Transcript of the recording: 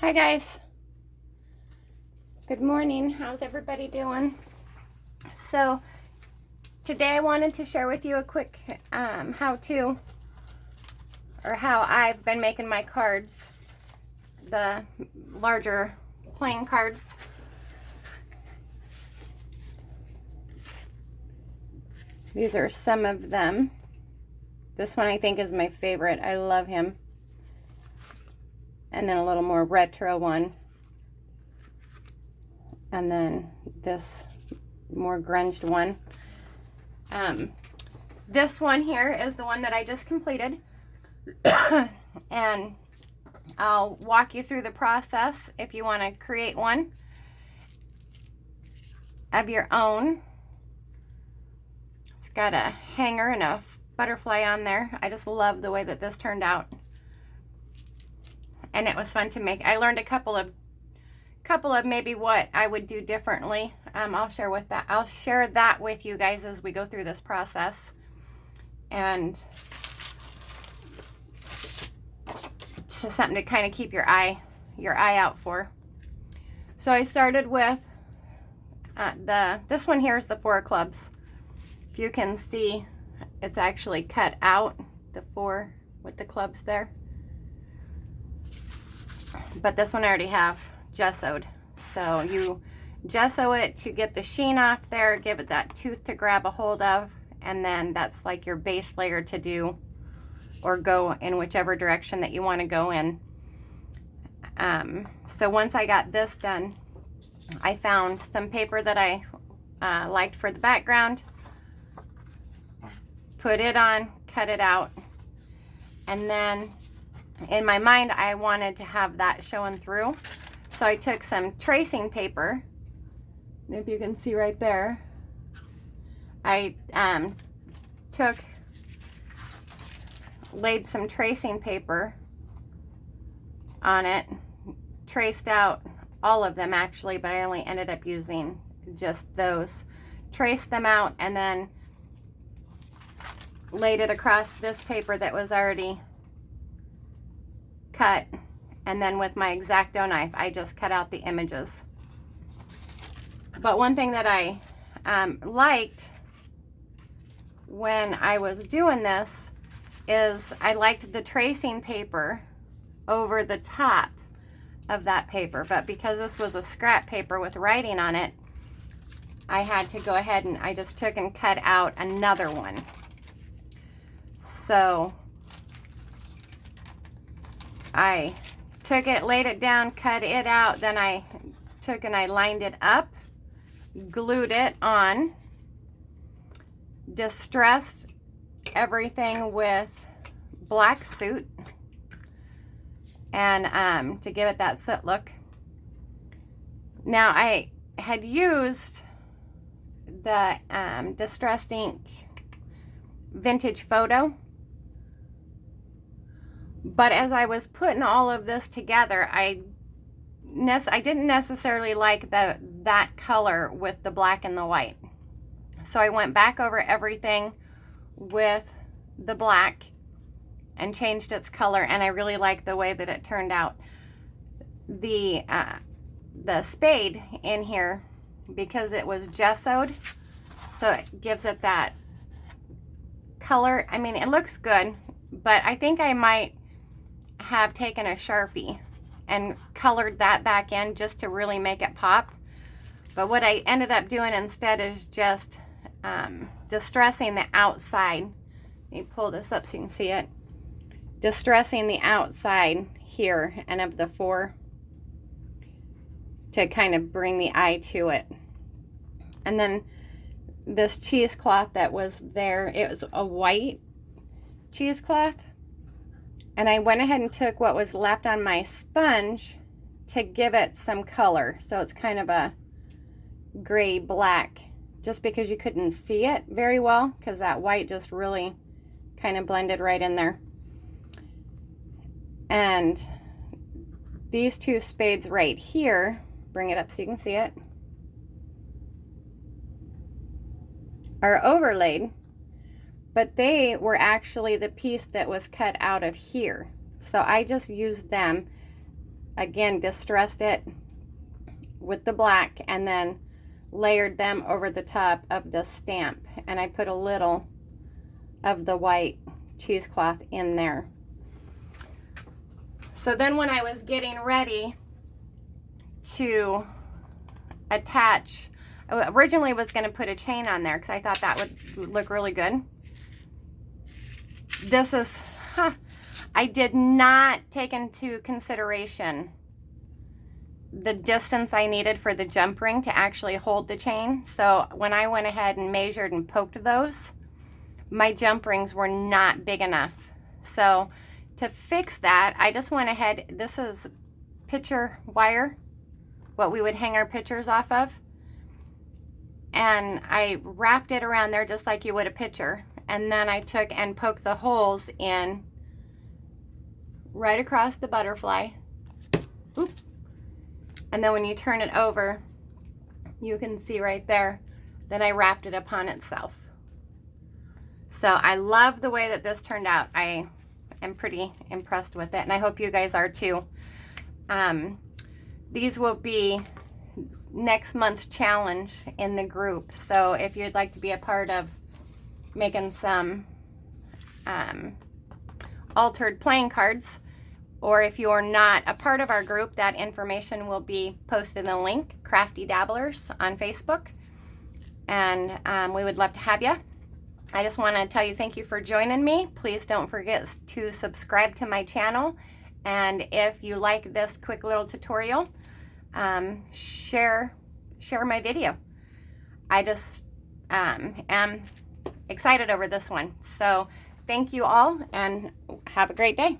Hi guys, good morning. How's everybody doing? So today I wanted to share with you a quick how-to, or how I've been making my cards, the larger playing cards. These are some of them. This one I think is my favorite. I love him. And then a little more retro one. And then this more grunged one. This one here is the one that I just completed. And I'll walk you through the process if you want to create one of your own. It's got a hanger and a butterfly on there. I just love the way that this turned out. And it was fun to make. I learned a couple of maybe what I would do differently. I'll share that with you guys as we go through this process. And it's just something to kind of keep your eye out for. So I started with this one here is the 4 clubs. If you can see, it's actually cut out, the 4 with the clubs there. But this one I already have gessoed. So you gesso it to get the sheen off there, give it that tooth to grab a hold of, and then that's like your base layer to do or go in whichever direction that you want to go in. So once I got this done, I found some paper that I liked for the background, put it on, cut it out, and then in my mind I wanted to have that showing through. So I took some tracing paper, and if you can see right there, I laid some tracing paper on it, traced out all of them actually, but I only ended up using just those. Traced them out and then laid it across this paper that was already cut, and then with my X-Acto knife I just cut out the images. But one thing that I liked when I was doing this is I liked the tracing paper over the top of that paper, but because this was a scrap paper with writing on it, I had to go ahead and I just took and cut out another one. So I took it, laid it down, cut it out, then I took and I lined it up, glued it on, distressed everything with black soot, and to give it that soot look. Now I had used the Distressed Ink Vintage Photo, but as I was putting all of this together, I didn't necessarily like that color with the black and the white. So I went back over everything with the black and changed its color, and I really like the way that it turned out. The spade in here, because it was gessoed, so it gives it that color. I mean, it looks good, but I think I might have taken a Sharpie and colored that back in just to really make it pop. But what I ended up doing instead is just distressing the outside. Let me pull this up so you can see it. Distressing the outside here and of the 4 to kind of bring the eye to it. And then this cheesecloth that was there, it was a white cheesecloth, and I went ahead and took what was left on my sponge to give it some color. So it's kind of a gray black, just because you couldn't see it very well because that white just really kind of blended right in there. And these 2 spades right here, bring it up so you can see it, are overlaid, but they were actually the piece that was cut out of here. So I just used them again, distressed it with the black and then layered them over the top of the stamp. And I put a little of the white cheesecloth in there. So then when I was getting ready to attach, I originally was going to put a chain on there because I thought that would look really good. This is, I did not take into consideration the distance I needed for the jump ring to actually hold the chain. So when I went ahead and measured and poked those, my jump rings were not big enough. So to fix that, I just went ahead, this is picture wire, what we would hang our pictures off of. And I wrapped it around there just like you would a picture. And then I took and poked the holes in right across the butterfly. Oop. And then when you turn it over, you can see right there that I wrapped it upon itself. So I love the way that this turned out. I am pretty impressed with it, and I hope you guys are too. These will be next month's challenge in the group. So if you'd like to be a part of making some altered playing cards, or if you're not a part of our group, that information will be posted in the link, Crafty Dabblers on Facebook. And we would love to have you. I just want to tell you thank you for joining me. Please don't forget to subscribe to my channel. And if you like this quick little tutorial, share my video. I just am excited over this one. So thank you all and have a great day.